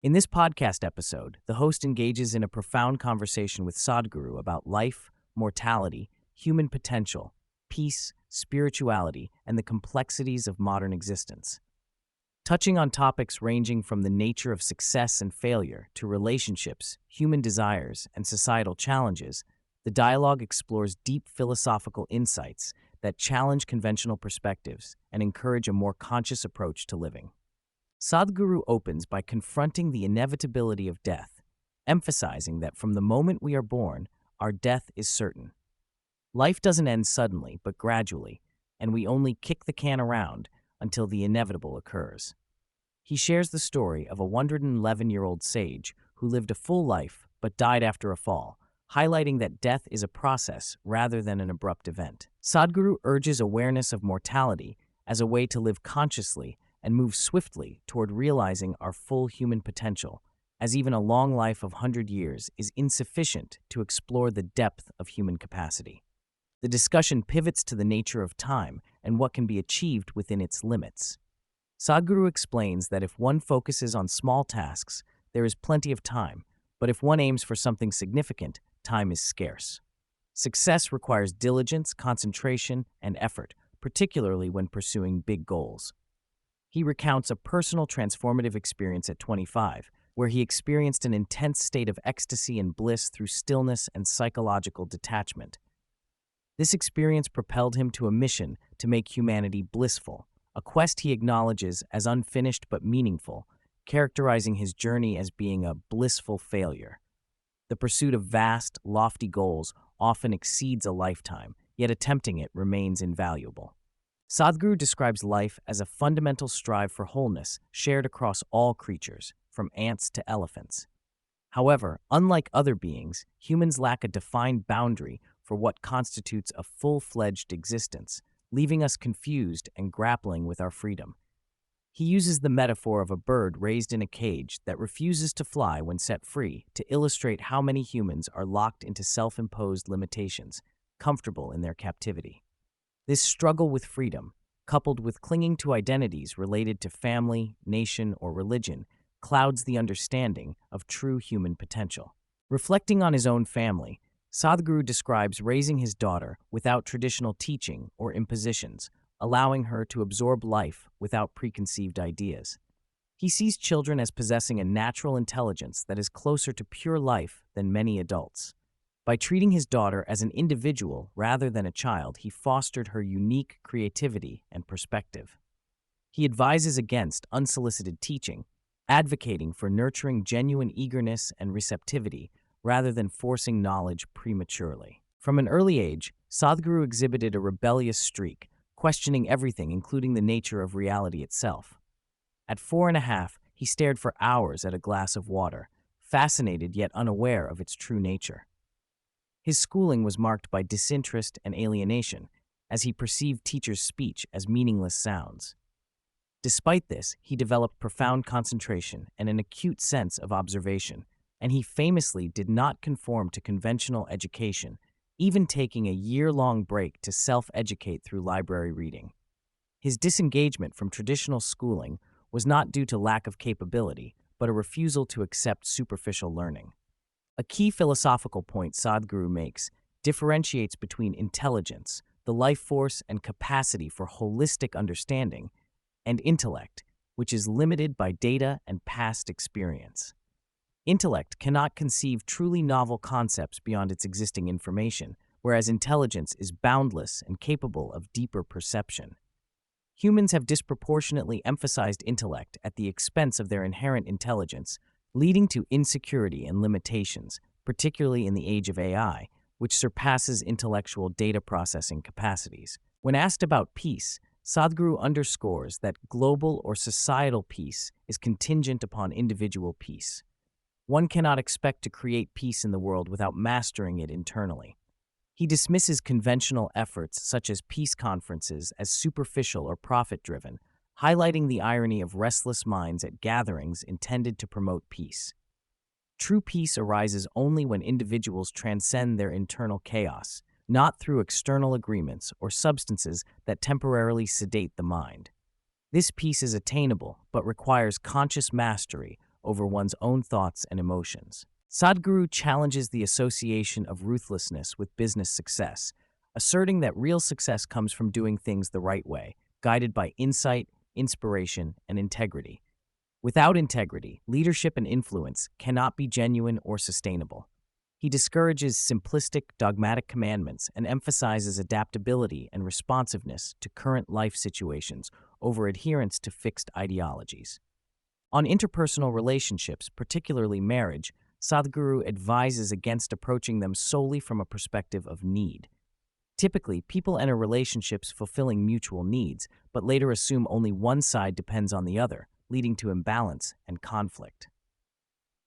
In this podcast episode, the host engages in a profound conversation with Sadhguru about life, mortality, human potential, peace, spirituality, and the complexities of modern existence. Touching on topics ranging from the nature of success and failure to relationships, human desires, and societal challenges, the dialogue explores deep philosophical insights that challenge conventional perspectives and encourage a more conscious approach to living. Sadhguru opens by confronting the inevitability of death, emphasizing that from the moment we are born, our death is certain. Life doesn't end suddenly, but gradually, and we only kick the can around until the inevitable occurs. He shares the story of a 111-year-old sage who lived a full life but died after a fall, highlighting that death is a process rather than an abrupt event. Sadhguru urges awareness of mortality as a way to live consciously and move swiftly toward realizing our full human potential, as even a long life of 100 years is insufficient to explore the depth of human capacity. The discussion pivots to the nature of time and what can be achieved within its limits. Sadhguru explains that if one focuses on small tasks, there is plenty of time, but if one aims for something significant, time is scarce. Success requires diligence, concentration, and effort, particularly when pursuing big goals. He recounts a personal transformative experience at 25, where he experienced an intense state of ecstasy and bliss through stillness and psychological detachment. This experience propelled him to a mission to make humanity blissful, a quest he acknowledges as unfinished but meaningful, characterizing his journey as being a blissful failure. The pursuit of vast, lofty goals often exceeds a lifetime, yet attempting it remains invaluable. Sadhguru describes life as a fundamental strive for wholeness shared across all creatures, from ants to elephants. However, unlike other beings, humans lack a defined boundary for what constitutes a full-fledged existence, leaving us confused and grappling with our freedom. He uses the metaphor of a bird raised in a cage that refuses to fly when set free to illustrate how many humans are locked into self-imposed limitations, comfortable in their captivity. This struggle with freedom, coupled with clinging to identities related to family, nation, or religion, clouds the understanding of true human potential. Reflecting on his own family, Sadhguru describes raising his daughter without traditional teaching or impositions, allowing her to absorb life without preconceived ideas. He sees children as possessing a natural intelligence that is closer to pure life than many adults. By treating his daughter as an individual rather than a child, he fostered her unique creativity and perspective. He advises against unsolicited teaching, advocating for nurturing genuine eagerness and receptivity rather than forcing knowledge prematurely. From an early age, Sadhguru exhibited a rebellious streak, questioning everything including the nature of reality itself. At 4.5, he stared for hours at a glass of water, fascinated yet unaware of its true nature. His schooling was marked by disinterest and alienation, as he perceived teachers' speech as meaningless sounds. Despite this, he developed profound concentration and an acute sense of observation, and he famously did not conform to conventional education, even taking a year-long break to self-educate through library reading. His disengagement from traditional schooling was not due to lack of capability, but a refusal to accept superficial learning. A key philosophical point Sadhguru makes differentiates between intelligence, the life force and capacity for holistic understanding, and intellect, which is limited by data and past experience. Intellect cannot conceive truly novel concepts beyond its existing information, whereas intelligence is boundless and capable of deeper perception. Humans have disproportionately emphasized intellect at the expense of their inherent intelligence, leading to insecurity and limitations, particularly in the age of AI, which surpasses intellectual data processing capacities. When asked about peace, Sadhguru underscores that global or societal peace is contingent upon individual peace. One cannot expect to create peace in the world without mastering it internally. He dismisses conventional efforts such as peace conferences as superficial or profit-driven, highlighting the irony of restless minds at gatherings intended to promote peace. True peace arises only when individuals transcend their internal chaos, not through external agreements or substances that temporarily sedate the mind. This peace is attainable, but requires conscious mastery over one's own thoughts and emotions. Sadhguru challenges the association of ruthlessness with business success, asserting that real success comes from doing things the right way, guided by insight, inspiration, and integrity. Without integrity, leadership and influence cannot be genuine or sustainable. He discourages simplistic, dogmatic commandments and emphasizes adaptability and responsiveness to current life situations over adherence to fixed ideologies. On interpersonal relationships, particularly marriage, Sadhguru advises against approaching them solely from a perspective of need. Typically, people enter relationships fulfilling mutual needs, but later assume only one side depends on the other, leading to imbalance and conflict.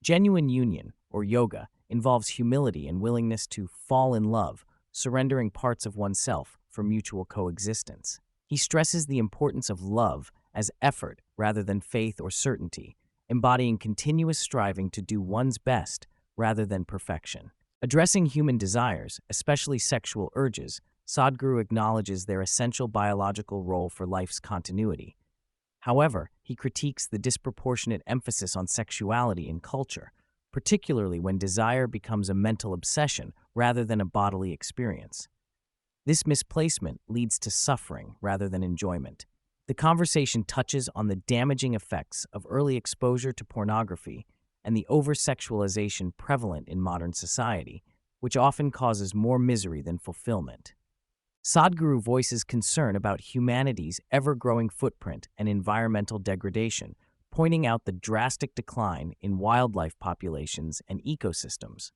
Genuine union, or yoga, involves humility and willingness to fall in love, surrendering parts of oneself for mutual coexistence. He stresses the importance of love as effort rather than faith or certainty, embodying continuous striving to do one's best rather than perfection. Addressing human desires, especially sexual urges, Sadhguru acknowledges their essential biological role for life's continuity. However, he critiques the disproportionate emphasis on sexuality in culture, particularly when desire becomes a mental obsession rather than a bodily experience. This misplacement leads to suffering rather than enjoyment. The conversation touches on the damaging effects of early exposure to pornography and the over-sexualization prevalent in modern society, which often causes more misery than fulfillment. Sadhguru voices concern about humanity's ever-growing footprint and environmental degradation, pointing out the drastic decline in wildlife populations and ecosystems.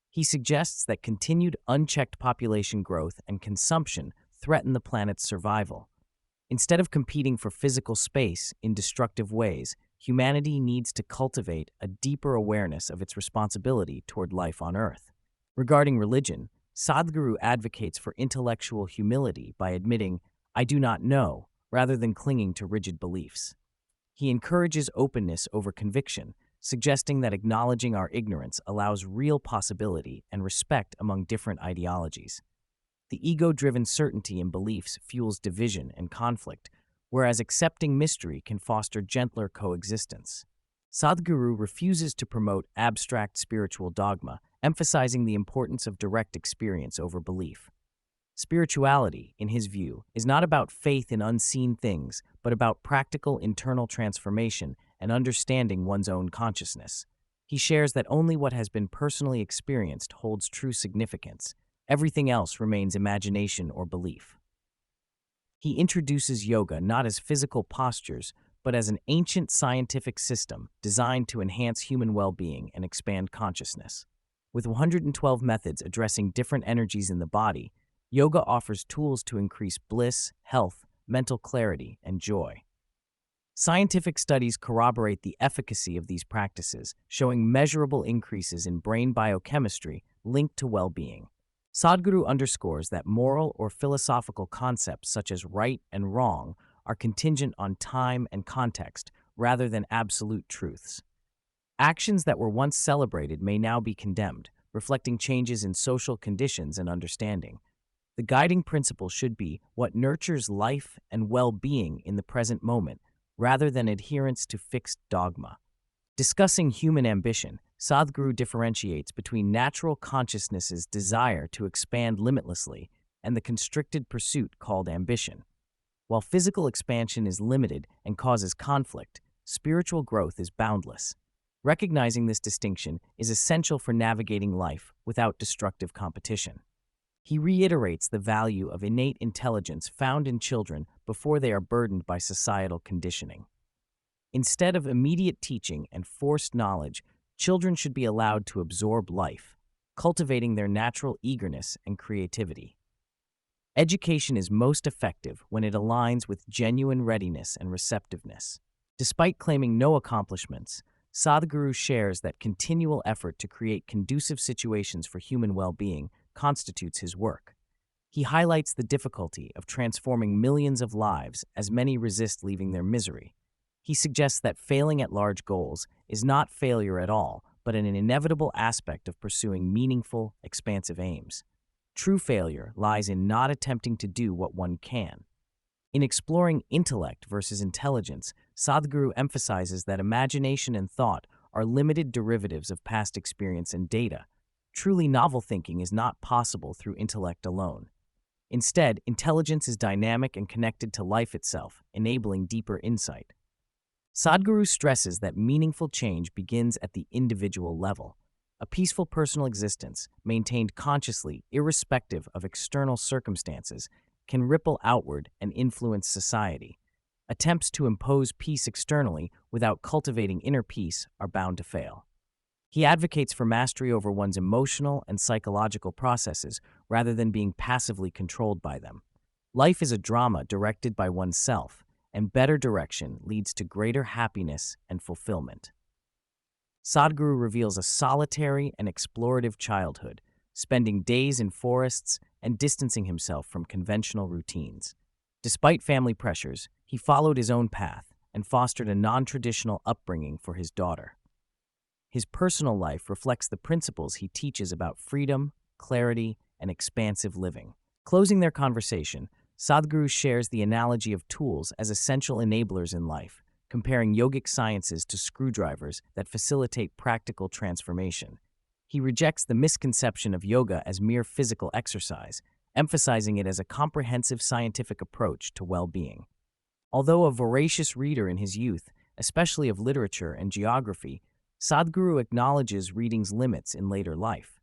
He suggests that continued unchecked population growth and consumption threaten the planet's survival. Instead of competing for physical space in destructive ways, humanity needs to cultivate a deeper awareness of its responsibility toward life on Earth. Regarding religion, Sadhguru advocates for intellectual humility by admitting, "I do not know," rather than clinging to rigid beliefs. He encourages openness over conviction, suggesting that acknowledging our ignorance allows real possibility and respect among different ideologies. The ego-driven certainty in beliefs fuels division and conflict, whereas accepting mystery can foster gentler coexistence. Sadhguru refuses to promote abstract spiritual dogma, emphasizing the importance of direct experience over belief. Spirituality, in his view, is not about faith in unseen things, but about practical internal transformation and understanding one's own consciousness. He shares that only what has been personally experienced holds true significance. Everything else remains imagination or belief. He introduces yoga not as physical postures, but as an ancient scientific system designed to enhance human well-being and expand consciousness. With 112 methods addressing different energies in the body, yoga offers tools to increase bliss, health, mental clarity, and joy. Scientific studies corroborate the efficacy of these practices, showing measurable increases in brain biochemistry linked to well-being. Sadhguru underscores that moral or philosophical concepts such as right and wrong are contingent on time and context rather than absolute truths. Actions that were once celebrated may now be condemned, reflecting changes in social conditions and understanding. The guiding principle should be what nurtures life and well-being in the present moment, rather than adherence to fixed dogma. Discussing human ambition, Sadhguru differentiates between natural consciousness's desire to expand limitlessly and the constricted pursuit called ambition. While physical expansion is limited and causes conflict, spiritual growth is boundless. Recognizing this distinction is essential for navigating life without destructive competition. He reiterates the value of innate intelligence found in children before they are burdened by societal conditioning. Instead of immediate teaching and forced knowledge, children should be allowed to absorb life, cultivating their natural eagerness and creativity. Education is most effective when it aligns with genuine readiness and receptiveness. Despite claiming no accomplishments, Sadhguru shares that continual effort to create conducive situations for human well-being constitutes his work. He highlights the difficulty of transforming millions of lives as many resist leaving their misery. He suggests that failing at large goals is not failure at all, but an inevitable aspect of pursuing meaningful, expansive aims. True failure lies in not attempting to do what one can. In exploring intellect versus intelligence, Sadhguru emphasizes that imagination and thought are limited derivatives of past experience and data. Truly novel thinking is not possible through intellect alone. Instead, intelligence is dynamic and connected to life itself, enabling deeper insight. Sadhguru stresses that meaningful change begins at the individual level. A peaceful personal existence, maintained consciously, irrespective of external circumstances, can ripple outward and influence society. Attempts to impose peace externally without cultivating inner peace are bound to fail. He advocates for mastery over one's emotional and psychological processes rather than being passively controlled by them. Life is a drama directed by oneself, and better direction leads to greater happiness and fulfillment. Sadhguru reveals a solitary and explorative childhood, spending days in forests and distancing himself from conventional routines. Despite family pressures, he followed his own path and fostered a non-traditional upbringing for his daughter. His personal life reflects the principles he teaches about freedom, clarity, and expansive living. Closing their conversation, Sadhguru shares the analogy of tools as essential enablers in life, comparing yogic sciences to screwdrivers that facilitate practical transformation. He rejects the misconception of yoga as mere physical exercise, emphasizing it as a comprehensive scientific approach to well-being. Although a voracious reader in his youth, especially of literature and geography, Sadhguru acknowledges reading's limits in later life.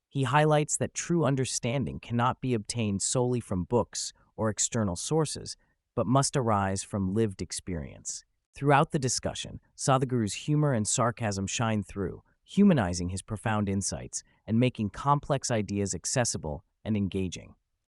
He highlights that true understanding cannot be obtained solely from books or external sources, but must arise from lived experience. Throughout the discussion, Sadhguru's humor and sarcasm shine through, humanizing his profound insights and making complex ideas accessible and engaging.